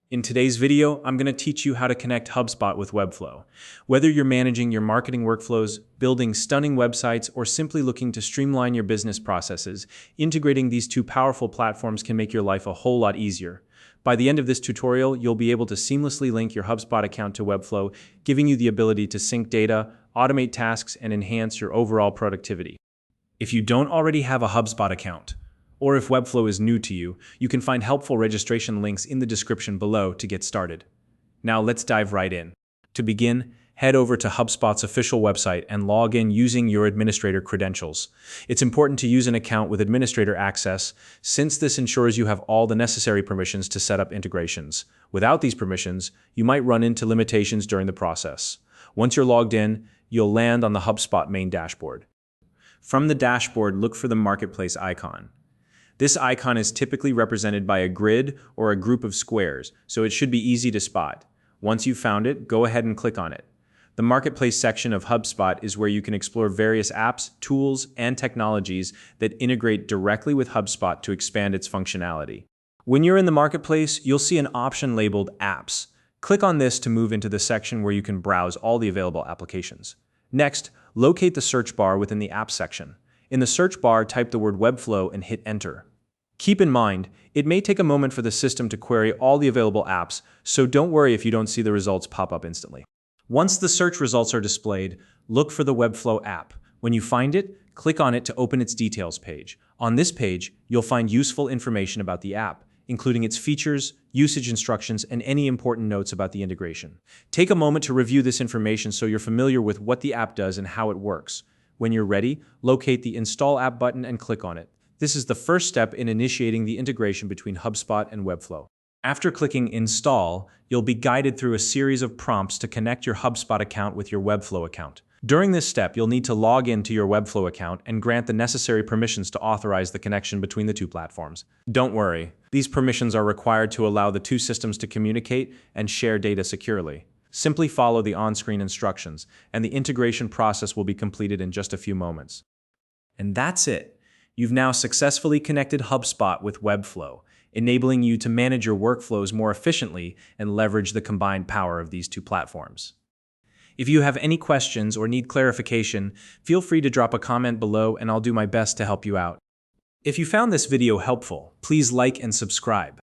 In today's video, I'm going to teach you how to connect HubSpot with Webflow. Whether you're managing your marketing workflows, building stunning websites, or simply looking to streamline your business processes, integrating these two powerful platforms can make your life a whole lot easier. By the end of this tutorial, you'll be able to seamlessly link your HubSpot account to Webflow, giving you the ability to sync data, automate tasks, and enhance your overall productivity. If you don't already have a HubSpot account, or if Webflow is new to you, you can find helpful registration links in the description below to get started. Now let's dive right in. To begin, head over to HubSpot's official website and log in using your administrator credentials. It's important to use an account with administrator access, since this ensures you have all the necessary permissions to set up integrations. Without these permissions, you might run into limitations during the process. Once you're logged in, you'll land on the HubSpot main dashboard. From the dashboard, look for the Marketplace icon. This icon is typically represented by a grid or a group of squares, so it should be easy to spot. Once you've found it, go ahead and click on it. The Marketplace section of HubSpot is where you can explore various apps, tools, and technologies that integrate directly with HubSpot to expand its functionality. When you're in the Marketplace, you'll see an option labeled Apps. Click on this to move into the section where you can browse all the available applications. Next, locate the search bar within the Apps section. In the search bar, type the word Webflow and hit Enter. Keep in mind, it may take a moment for the system to query all the available apps, so don't worry if you don't see the results pop up instantly. Once the search results are displayed, look for the Webflow app. When you find it, click on it to open its details page. On this page, you'll find useful information about the app, including its features, usage instructions, and any important notes about the integration. Take a moment to review this information so you're familiar with what the app does and how it works. When you're ready, locate the Install App button and click on it. This is the first step in initiating the integration between HubSpot and Webflow. After clicking Install, you'll be guided through a series of prompts to connect your HubSpot account with your Webflow account. During this step, you'll need to log into your Webflow account and grant the necessary permissions to authorize the connection between the two platforms. Don't worry, these permissions are required to allow the two systems to communicate and share data securely. Simply follow the on-screen instructions, and the integration process will be completed in just a few moments. And that's it. You've now successfully connected HubSpot with Webflow, enabling you to manage your workflows more efficiently and leverage the combined power of these two platforms. If you have any questions or need clarification, feel free to drop a comment below and I'll do my best to help you out. If you found this video helpful, please like and subscribe.